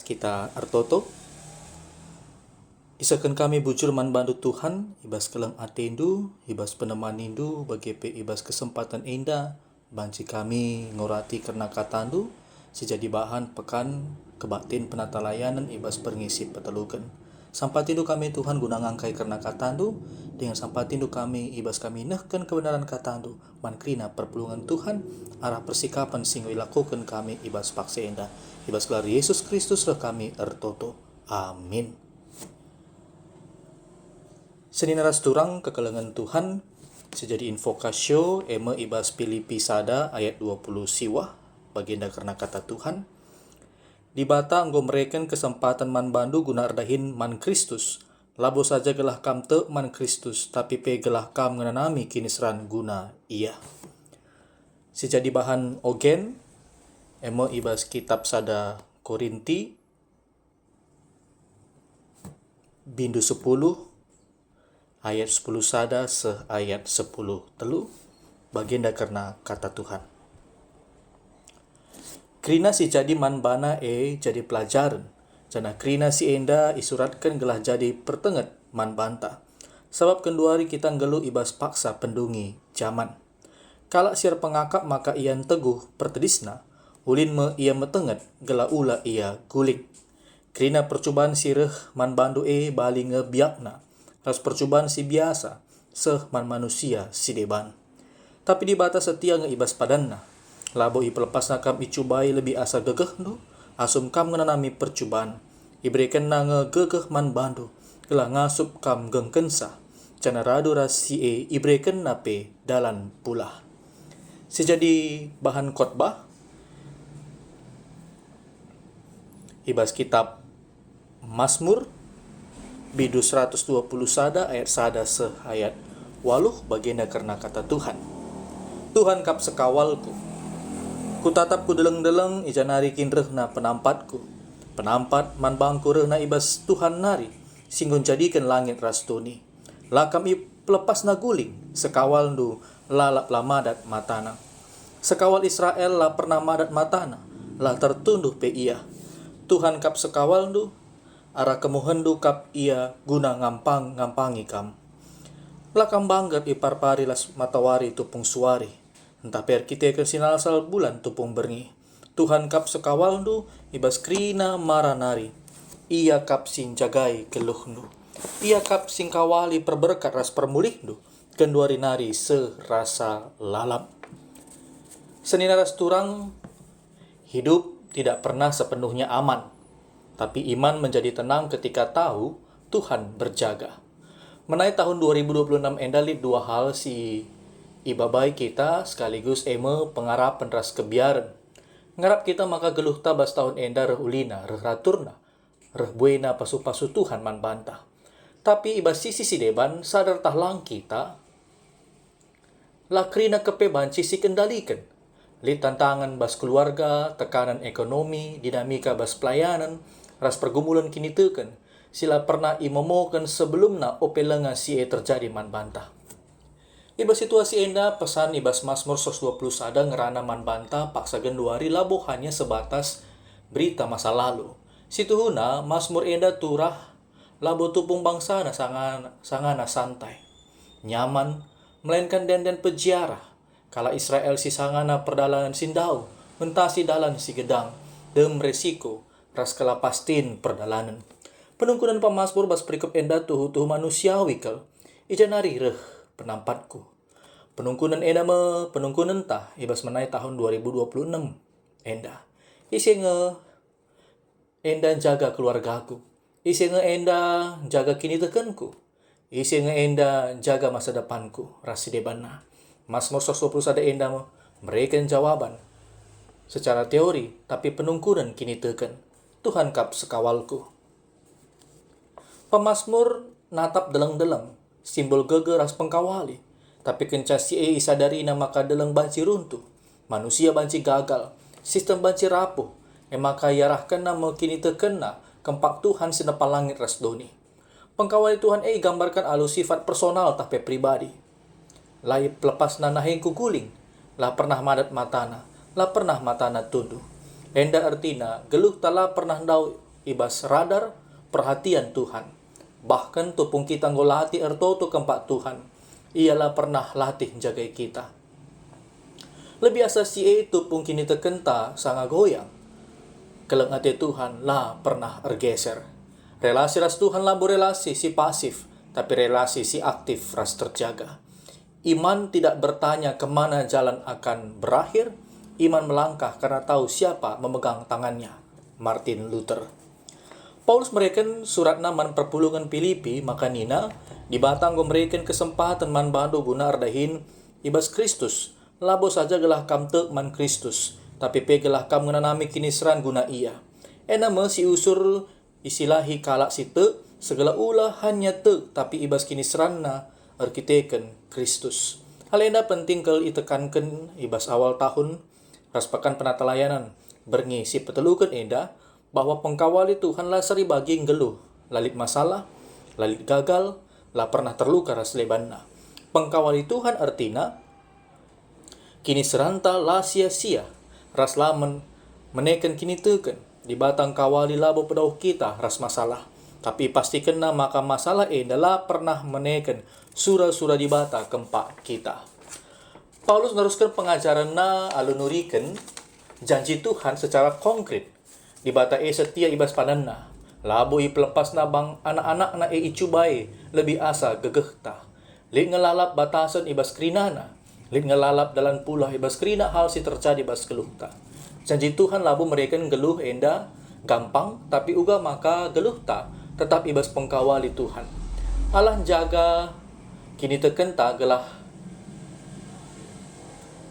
Kita artoto isakan kami bujur manbantu Tuhan ibas keleng atendu ibas penemanindu bagi pe ibas kesempatan enda banci kami ngorati karena katandu sejadi bahan pekan kebatin penata layanan ibas pengisi petelukan sampatindu kami Tuhan guna ngangkai karena katandu dengan sampatindu kami ibas kami nehkan kebenaran katandu mankrina perpulungan Tuhan arah persikapan sing ilakukan kami ibas paksa enda ibas gelar Yesus Kristus roh kami ertoto amin. Senin rasturang kekelengan Tuhan sejadi invokasio eme ibas Filipi sada ayat 20 siwah baginda karena kata Tuhan di bata anggo mereken kesempatan man bandu guna ardahin man Kristus labo saja gelah kam te man Kristus tapi pe gelah kam ngenanami kinisran guna iya sejadi bahan ogen eme ibas kitab sada Korinti bindu 10 ayat 10 sada ayat 10 telu baginda karena kata Tuhan. Krina si jadi man bana jadi pelajaran. Jana krina si enda isuratkan gelah jadi pertenget man banta. Sebab kenduari kita ngelu ibas paksa pendungi zaman. Kalak siar pengakap maka ian teguh pertedisna. Ulin me ia metenget gelah ula ia guling. Krina percubaan sireh man bandu bali ngebiakna. Ras percubaan si biasa, seh man manusia si deban. Tapi di batas setia ngeibas padanna. Labo i pelepas nakam icubai lebih asa gegeh do. Asum kam ngenanami percubaan. Iberikan na ngegegeh man bandu. Gelah ngasup kam gengkensa. Cana radu ras si iberikan nape dalan pula. Sejadi bahan khotbah. Ibas kitab Mazmur bidu 120 sada ayat sada ayat waluh baginda karena kata Tuhan. Tuhan kap sekawalku. Kutatapku deleng-deleng ijan nari kinreh na penampatku. Penampat man bangku reh na ibas Tuhan nari. Singgun jadikan langit rastuni. Lakam i pelepas na guling. Sekawal ndu lalap la madat matana. Sekawal Israel la pernah madat matana. La tertunduh pe ia. Tuhan kap sekawal ndu ara kemuhendu kap ia guna ngampangi kam. Lakam banggat iparpari las matawari tupung suari. Entah per kita ke sinalsal bulan tupung berngi. Tuhan kap sekawalndu ibas krina maranari. Ia kap sing jagai keluhndu. Ia kap sing kawali perberkat ras permulihdu. Kenduari nari serasa lalap. Seninaras turang hidup tidak pernah sepenuhnya aman. Tapi iman menjadi tenang ketika tahu Tuhan berjaga. Menai tahun 2026 endalit dua hal si ibabai kita sekaligus eme pengarap ras kebiaran. Ngarap kita maka geluh tabas tahun enda reh ulina, reh raturna, reh buena pasu-pasu Tuhan man bantah. Tapi ibas sisi si deban sadar tahlang kita lakrina kepe banci si kendalikan. Lit tantangan bas keluarga, tekanan ekonomi, dinamika bas pelayanan, ras pergumulan kini teken, sila pernah imomokan sebelumna opelenga si terjadi man bantah. Ibas situasi enda pesan ibas Mazmur 120 sada ngerana man bantah paksa genduari labo hanya sebatas berita masa lalu. Situhuna Mazmur enda turah labo tupung bangsa na sangana santai. Nyaman, melainkan den pejiarah. Kala Israel si sangana perdalanan sindau, mentasi dalan si gedang, dem resiko, ras kelapastin perdalanan. Penungkunan pemazmur bas perikop enda tuh manusiawi kel. Ijanari reh penampatku. Penungkunan enda penungkunan tah ibas menai tahun 2026 enda. Isi enda jaga keluargaku. Isi enda jaga kini tekenku. Isi enda jaga masa depanku. Rasi debana. Mazmur 120 sada enda memberikan jawaban secara teori, tapi penungkunan kini teken. Tuhan kap sekawalku. Pemazmur natap deleng-deleng, simbol geger ras pengkawali. Tapi kenca si isadari na maka deleng banci runtuh. Manusia banci gagal, sistem banci rapuh. Maka yarahkan na kini teken na kempak Tuhan sinapa langit ras doni. Pengkawali Tuhan gambarkan alu sifat personal tapi pribadi. Lai pelepas nanahing kuguling, lah pernah madat matana, lah pernah matana tunduh. Enda artina, geluh tala pernah dau ibas radar perhatian Tuhan. Bahkan tupung kita ngolati ertoto kempak Tuhan, ialah pernah latih jagai kita. Lebih asasi itu pun kini terkenta sangat goyang. Keleng ate Tuhan lah pernah ergeser. Relasi ras Tuhan lah relasi si pasif, tapi relasi si aktif ras terjaga. Iman tidak bertanya kemana jalan akan berakhir. Iman melangkah karena tahu siapa memegang tangannya. Martin Luther. Paulus mereken surat naman perpulungan Filipi, maka nina dibatang mereken kesempatan man bandu guna ardahin ibas Kristus. Labo saja gelah kam tek man Kristus, tapi pegelah kam ngenanami kinisran guna ia. Enama si usur isilahi kalak si tek, segala ulah hanya tek, tapi ibas kinisranna arkiteken Kristus. Hal enda penting kel itekankan ibas awal tahun, raspakan penata layanan, berngisi petelukan enda, bahwa pengkawali Tuhan lah seri bagi ngeluh, lalit masalah, lalit gagal, lah pernah terluka ras lebanna. Pengkawali Tuhan artina, kini seranta lah sia-sia, ras lamen menekan kini teken, di batang kawali labo pedauh kita ras masalah. Tapi pasti kena maka masalah adalah pernah menekan sura-sura di bata kempak kita. Paulus meneruskan pengajaran na alunurikan janji Tuhan secara konkret. Di bata setia ibas panenna. Labo pelepas na bang anak-anak na icubai lebih asa gegehta. Lit ngelalap batasan ibas krinana. Lit ngelalap dalam pula ibas krina hal si terjadi ibas geluhta. Janji Tuhan labo mereka geluh enda gampang, tapi uga maka geluh ta tetap ibas pengkawali Tuhan. Allah jaga kini tekenta gelah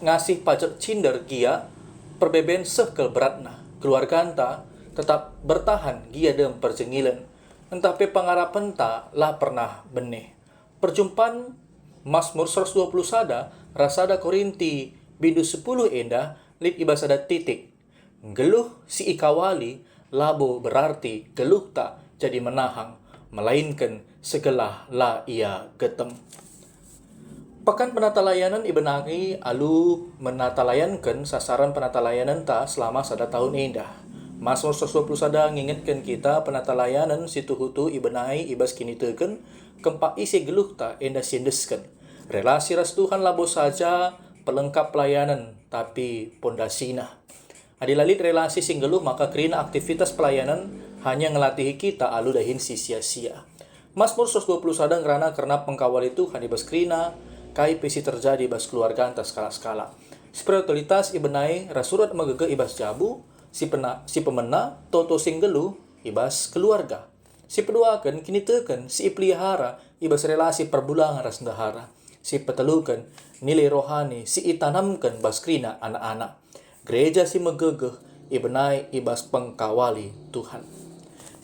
ngasih pajak cinder gia perbeben sekel beratna. Keluarga anta tetap bertahan gia dem perjengilan. Entah pe pengarapan ta lah pernah benih. Perjumpaan Mazmur 120 sada rasada Korinti bindu 10 enda lit ibasada titik. Geluh si ikawali labo berarti geluh tak jadi menahang, melainkan segala la ia getem. Pekan penata layanan ibenagi alu menata layankan sasaran penata layanan ta selama sada tahun indah. Mazmur 120 sada ngingetkan kita penata layanan situ hutu ibenai ibas kini teken kempak isi geluh ta enda sindeskan. Relasi ras Tuhan labo saja pelengkap pelayanan tapi pondasina. Adilalit relasi sing geluh maka kerina aktivitas pelayanan hanya ngelatihi kita alu dahin si sia-sia. Mazmur 120 sadang karena pengkawali Tuhan ibas krina kai pesi terjadi ibas keluarga antas skala-skala. Spiritualitas ibenai rasurat megege ibas jabu si pemena toto sing geluh ibas keluarga. Si peduakan kini teken si pelihara ibas relasi perbulangan ras ndahara. Si petelukan nilai rohani si itanamkan bas krina anak-anak. Gereja si megegeh ibenai ibas pengkawali Tuhan.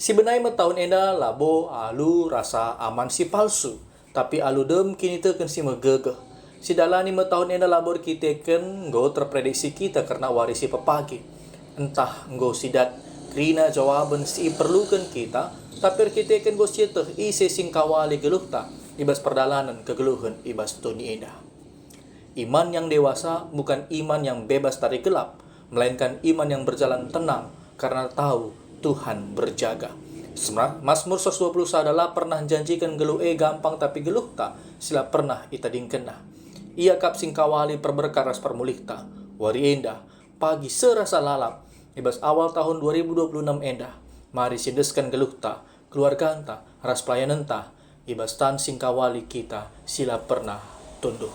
Si benai metahun enda labo alu rasa aman si palsu, tapi alu dem kini teken si megegeh. Si dalani metahun enda labor kiteken nggo terprediksi kita karena warisi pepagi. Entah nggo sidat krina jawaban si perlukan kita, tapi kiteken nggo sieteh isi sing kawali geluhta ibas perdalanan kegeluhan ibas tuni enda. Iman yang dewasa bukan iman yang bebas dari gelap, melainkan iman yang berjalan tenang karena tahu Tuhan berjaga. Mazmur 120 adalah pernah janjikan geluh gampang tapi geluh tak sila pernah itading kena. Ia kap sing kawali perberkaras permulikta. Wari endah pagi serasa lalap ibas awal tahun 2026 endah. Mari sindeskan geluh tak keluarga anta ras pelayanan ta ibas tan sing kawali kita sila pernah tunduh.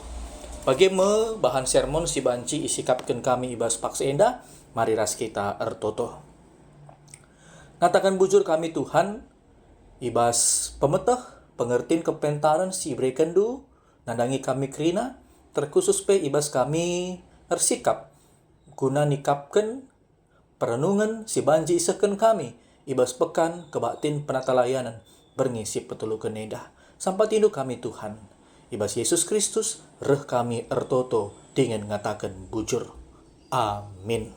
Bagaimana bahan sermon si banci isikapkan kami ibas paks enda, mari ras kita ertoto. Natakan bujur kami Tuhan, ibas pemeteh, pengertiin kepentaran si brekendu, nandangi kami krina, terkhusus pe ibas kami ersikap, guna nikapkan perenungan si banci iseken kami, ibas pekan kebaktin penata layanan, berngisi petulukan endah. Sampai tindu kami Tuhan. Ibas Yesus Kristus, reh kami ertoto dengan ngatakan bujur. Amin.